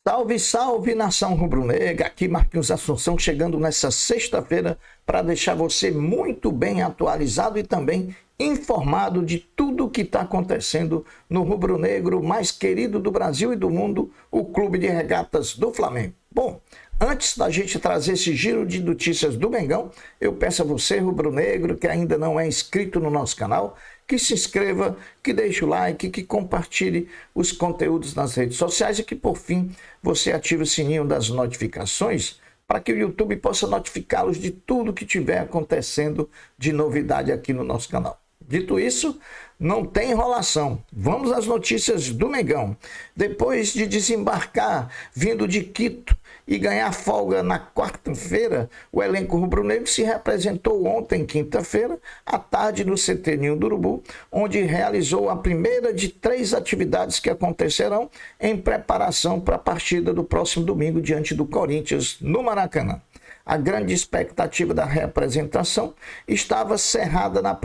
Salve, salve, nação rubro-negra! Aqui Marquinhos Assunção chegando nessa sexta-feira para deixar você muito bem atualizado e também informado de tudo o que está acontecendo no rubro-negro mais querido do Brasil e do mundo, o Clube de Regatas do Flamengo. Bom, antes da gente trazer esse giro de notícias do Mengão, eu peço a você, rubro-negro, que ainda não é inscrito no nosso canal, que se inscreva, que deixe o like, que compartilhe os conteúdos nas redes sociais e que, por fim, você ative o sininho das notificações para que o YouTube possa notificá-los de tudo que estiver acontecendo de novidade aqui no nosso canal. Dito isso, não tem enrolação. Vamos às notícias do Mengão. Depois de desembarcar vindo de Quito e ganhar folga na quarta-feira, o elenco rubro-negro se representou ontem, quinta-feira, à tarde no CT Ninho do Urubu, onde realizou a primeira de 3 atividades que acontecerão em preparação para a partida do próximo domingo diante do Corinthians no Maracanã. A grande expectativa da representação estava centrada na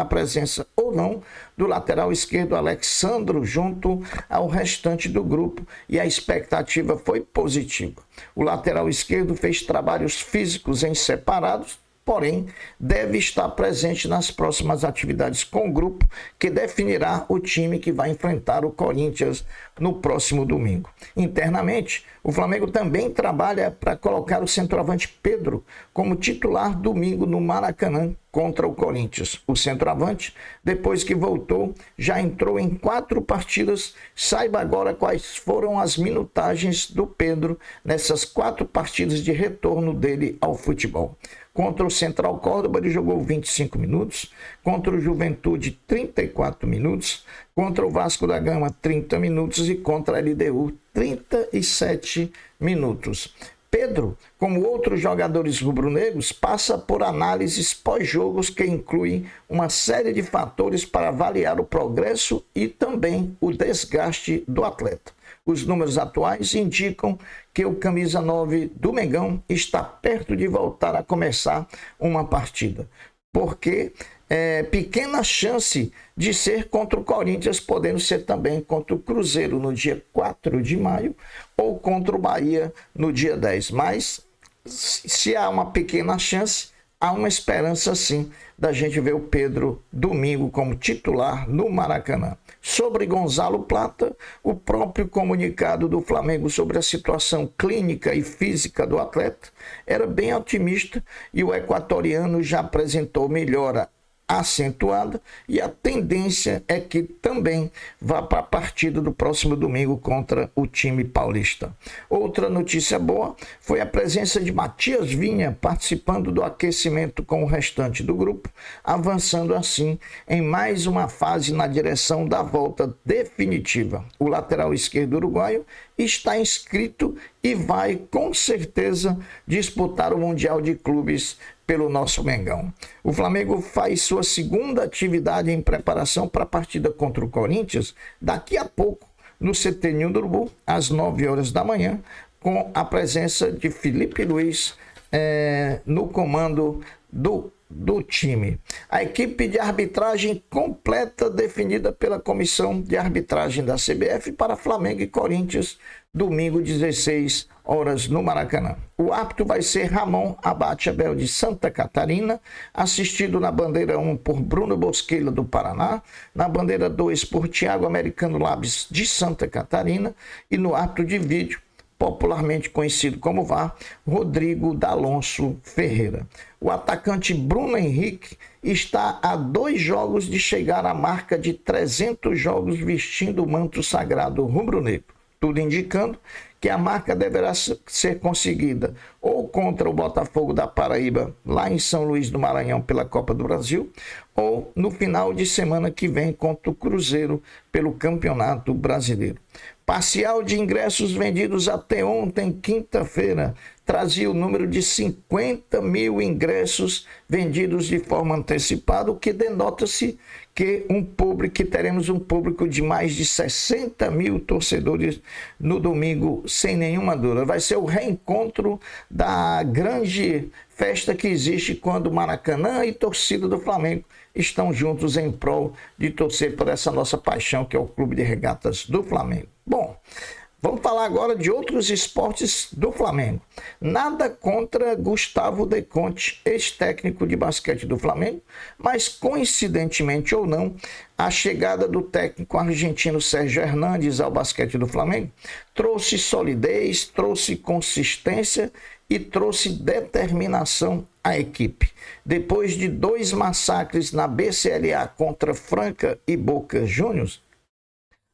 presença ou não do lateral esquerdo Alexandro junto ao restante do grupo, e a expectativa foi positiva. O lateral esquerdo fez trabalhos físicos em separados, porém deve estar presente nas próximas atividades com o grupo, que definirá o time que vai enfrentar o Corinthians no próximo domingo. Internamente, o Flamengo também trabalha para colocar o centroavante Pedro como titular domingo no Maracanã contra o Corinthians. O centroavante, depois que voltou, já entrou em 4 partidas. Saiba agora quais foram as minutagens do Pedro nessas 4 partidas de retorno dele ao futebol. Contra o Central Córdoba, ele jogou 25 minutos. Contra o Juventude, 34 minutos. Contra o Vasco da Gama, 30 minutos. E contra a LDU, 37 minutos. Pedro, como outros jogadores rubro-negros, passa por análises pós-jogos que incluem uma série de fatores para avaliar o progresso e também o desgaste do atleta. Os números atuais indicam que o camisa 9 do Mengão está perto de voltar a começar uma partida, porque pequena chance de ser contra o Corinthians, podendo ser também contra o Cruzeiro no dia 4 de maio ou contra o Bahia no dia 10. Mas se há uma pequena chance, há uma esperança sim da gente ver o Pedro domingo como titular no Maracanã. Sobre Gonzalo Plata, o próprio comunicado do Flamengo sobre a situação clínica e física do atleta era bem otimista e o equatoriano já apresentou melhora acentuada, e a tendência é que também vá para a partida do próximo domingo contra o time paulista. Outra notícia boa foi a presença de Matias Vinha participando do aquecimento com o restante do grupo, avançando assim em mais uma fase na direção da volta definitiva. O lateral esquerdo uruguaio está inscrito e vai com certeza disputar o Mundial de Clubes pelo nosso Mengão. O Flamengo faz sua segunda atividade em preparação para a partida contra o Corinthians daqui a pouco no CT Ninho do Urubu, às 9 horas da manhã, com a presença de Felipe Luiz no comando do time. A equipe de arbitragem completa definida pela comissão de arbitragem da CBF para Flamengo e Corinthians, domingo 16 horas no Maracanã. O árbitro vai ser Ramon Abate Abel de Santa Catarina, assistido na bandeira 1 por Bruno Bosquila do Paraná, na bandeira 2 por Thiago Americano Labes de Santa Catarina e no árbitro de vídeo, popularmente conhecido como VAR, Rodrigo D'Alonso Ferreira. O atacante Bruno Henrique está a 2 jogos de chegar à marca de 300 jogos vestindo o manto sagrado rubro-negro, tudo indicando que a marca deverá ser conseguida ou contra o Botafogo da Paraíba, lá em São Luís do Maranhão, pela Copa do Brasil, ou no final de semana que vem contra o Cruzeiro pelo Campeonato Brasileiro. Parcial de ingressos vendidos até ontem, quinta-feira, trazia o número de 50 mil ingressos vendidos de forma antecipada, o que denota-se que teremos um público de mais de 60 mil torcedores no domingo, sem nenhuma dúvida. Vai ser o reencontro da grande festa que existe quando Maracanã e torcida do Flamengo estão juntos em prol de torcer por essa nossa paixão, que é o Clube de Regatas do Flamengo. Bom, Vamos falar agora de outros esportes do Flamengo. Nada contra Gustavo De Conte, ex-técnico de basquete do Flamengo, mas coincidentemente ou não, a chegada do técnico argentino Sérgio Hernandes ao basquete do Flamengo trouxe solidez, trouxe consistência e trouxe determinação à equipe. Depois de 2 massacres na BCLA contra Franca e Boca Juniors,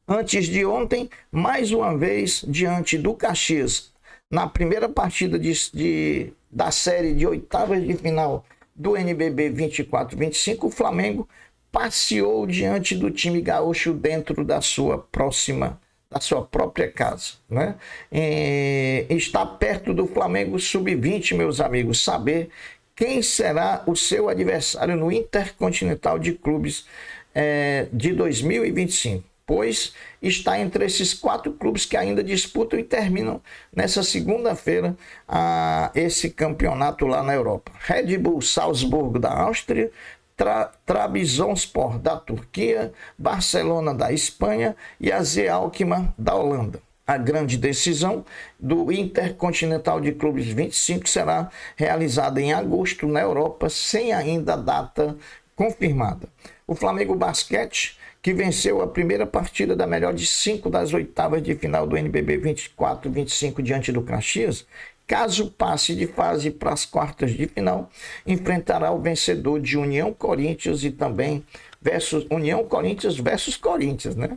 antes de ontem, mais uma vez, diante do Caxias, na primeira partida da série de oitavas de final do NBB 24-25, o Flamengo passeou diante do time gaúcho dentro da sua própria casa, né? Está perto do Flamengo Sub-20, meus amigos, saber quem será o seu adversário no Intercontinental de Clubes de 2025. Pois está entre esses 4 clubes que ainda disputam e terminam nessa segunda-feira esse campeonato lá na Europa. Red Bull Salzburgo da Áustria, Trabzonspor da Turquia, Barcelona da Espanha e AZ Alkmaar da Holanda. A grande decisão do Intercontinental de Clubes 25 será realizada em agosto na Europa, sem ainda data confirmada. O Flamengo Basquete, que venceu a primeira partida da melhor de 5 das oitavas de final do NBB 24-25 diante do Caxias, caso passe de fase para as quartas de final, enfrentará o vencedor de União Corinthians e também União Corinthians versus Corinthians, né?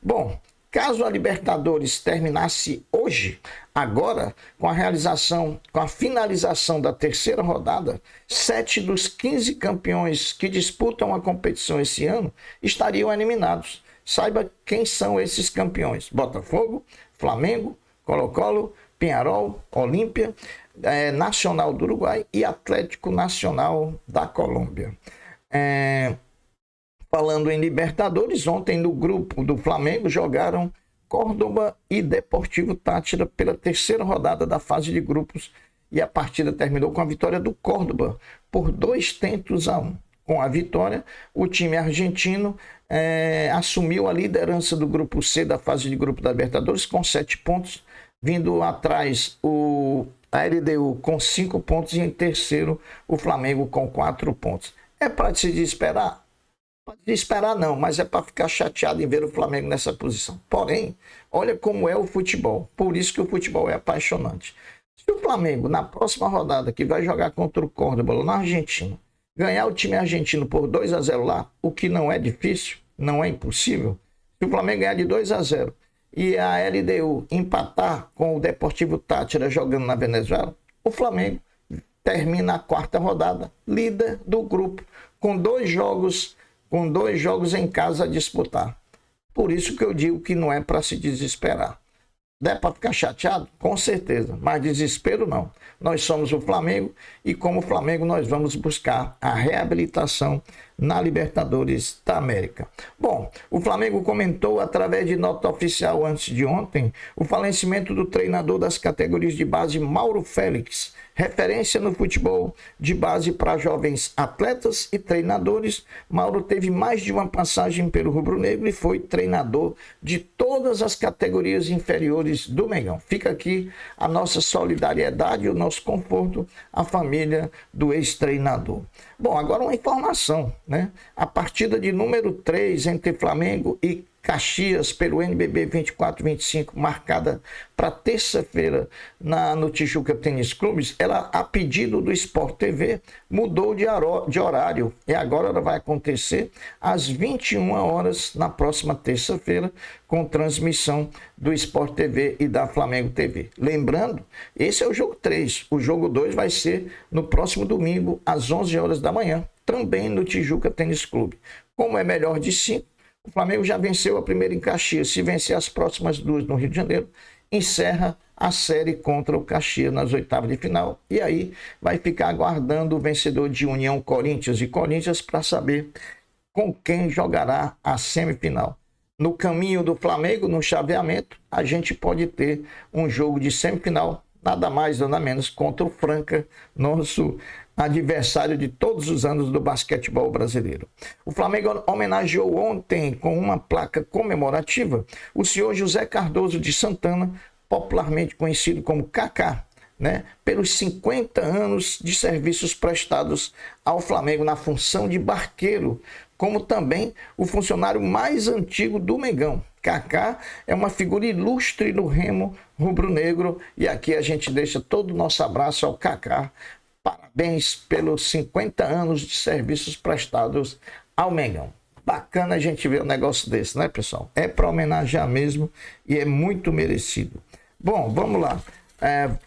Bom, caso a Libertadores terminasse hoje, agora, com a finalização da terceira rodada, 7 dos 15 campeões que disputam a competição esse ano estariam eliminados. Saiba quem são esses campeões: Botafogo, Flamengo, Colo-Colo, Peñarol, Olímpia, Nacional do Uruguai e Atlético Nacional da Colômbia. Falando em Libertadores, ontem no grupo do Flamengo jogaram Córdoba e Deportivo Táchira pela terceira rodada da fase de grupos e a partida terminou com a vitória do Córdoba por 2-1. Com a vitória, o time argentino assumiu a liderança do grupo C da fase de grupo da Libertadores com 7 pontos, vindo atrás a LDU com 5 pontos e em terceiro o Flamengo com 4 pontos. É para se desesperar? Pode esperar não, mas é para ficar chateado em ver o Flamengo nessa posição. Porém, olha como é o futebol. Por isso que o futebol é apaixonante. Se o Flamengo, na próxima rodada, que vai jogar contra o Córdoba lá na Argentina, ganhar o time argentino por 2-0 lá, o que não é difícil, não é impossível. Se o Flamengo ganhar de 2-0 e a LDU empatar com o Deportivo Táchira jogando na Venezuela, o Flamengo termina a quarta rodada, líder do grupo, com dois jogos em casa a disputar. Por isso que eu digo que não é para se desesperar. Dá para ficar chateado? Com certeza, mas desespero não. Nós somos o Flamengo e como Flamengo nós vamos buscar a reabilitação na Libertadores da América. Bom, o Flamengo comentou através de nota oficial antes de ontem o falecimento do treinador das categorias de base Mauro Félix, referência no futebol de base para jovens atletas e treinadores. Mauro teve mais de uma passagem pelo rubro-negro e foi treinador de todas as categorias inferiores do Mengão. Fica aqui a nossa solidariedade e o nosso conforto à família do ex-treinador. Bom, agora uma informação, né? A partida de número 3 entre Flamengo e Caxias pelo NBB 24-25, marcada para terça-feira no Tijuca Tênis Clubes, ela, a pedido do Sport TV, mudou de horário e agora ela vai acontecer às 21 horas na próxima terça-feira, com transmissão do Sport TV e da Flamengo TV. Lembrando, esse é o jogo 3, o jogo 2 vai ser no próximo domingo, às 11 horas da manhã, também no Tijuca Tênis Clube. Como é melhor de 5, o Flamengo já venceu a primeira em Caxias. Se vencer as próximas 2 no Rio de Janeiro, encerra a série contra o Caxias nas oitavas de final. E aí vai ficar aguardando o vencedor de União Corinthians e Corinthians para saber com quem jogará a semifinal. No caminho do Flamengo, no chaveamento, a gente pode ter um jogo de semifinal, nada mais, nada menos, contra o Franca, nosso adversário de todos os anos do basquetebol brasileiro. O Flamengo homenageou ontem com uma placa comemorativa o senhor José Cardoso de Santana, popularmente conhecido como Kaká, né, pelos 50 anos de serviços prestados ao Flamengo na função de barqueiro, como também o funcionário mais antigo do Mengão. Kaká é uma figura ilustre no remo rubro-negro e aqui a gente deixa todo o nosso abraço ao Kaká. Parabéns pelos 50 anos de serviços prestados ao Mengão. Bacana a gente ver um negócio desse, né, pessoal? É para homenagear mesmo e é muito merecido. Bom, vamos lá.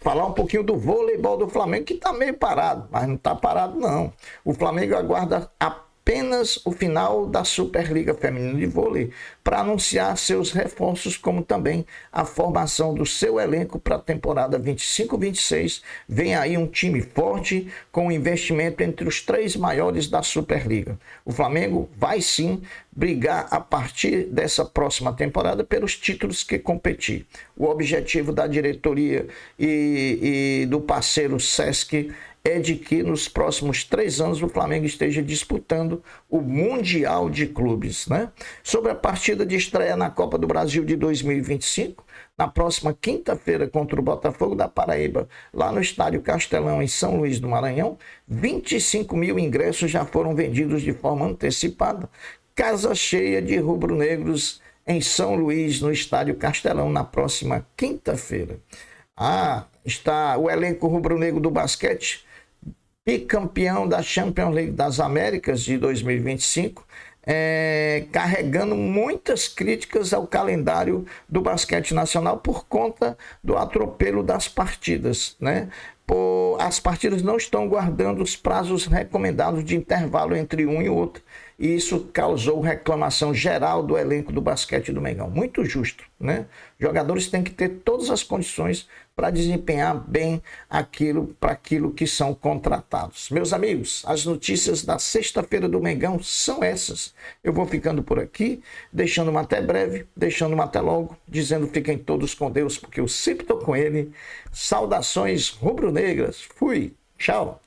Falar um pouquinho do voleibol do Flamengo, que está meio parado, mas não está parado não. O Flamengo aguarda apenas o final da Superliga Feminina de Vôlei para anunciar seus reforços, como também a formação do seu elenco para a temporada 25-26. Vem aí um time forte com investimento entre os 3 maiores da Superliga. O Flamengo vai sim brigar a partir dessa próxima temporada pelos títulos que competir. O objetivo da diretoria e do parceiro Sesc é de que nos próximos 3 anos o Flamengo esteja disputando o Mundial de Clubes, né? Sobre a partida de estreia na Copa do Brasil de 2025, na próxima quinta-feira contra o Botafogo da Paraíba, lá no Estádio Castelão, em São Luís do Maranhão, 25 mil ingressos já foram vendidos de forma antecipada. Casa cheia de rubro-negros em São Luís, no Estádio Castelão, na próxima quinta-feira. Está o elenco rubro-negro do basquete, bicampeão da Champions League das Américas de 2025, carregando muitas críticas ao calendário do basquete nacional por conta do atropelo das partidas, né? As partidas não estão guardando os prazos recomendados de intervalo entre um e outro, e isso causou reclamação geral do elenco do basquete do Mengão. Muito justo, né? Jogadores têm que ter todas as condições para desempenhar bem para aquilo que são contratados. Meus amigos, as notícias da sexta-feira do Mengão são essas. Eu vou ficando por aqui, deixando uma até breve, deixando uma até logo, dizendo fiquem todos com Deus, porque eu sempre estou com Ele. Saudações rubro-negras. Fui. Tchau.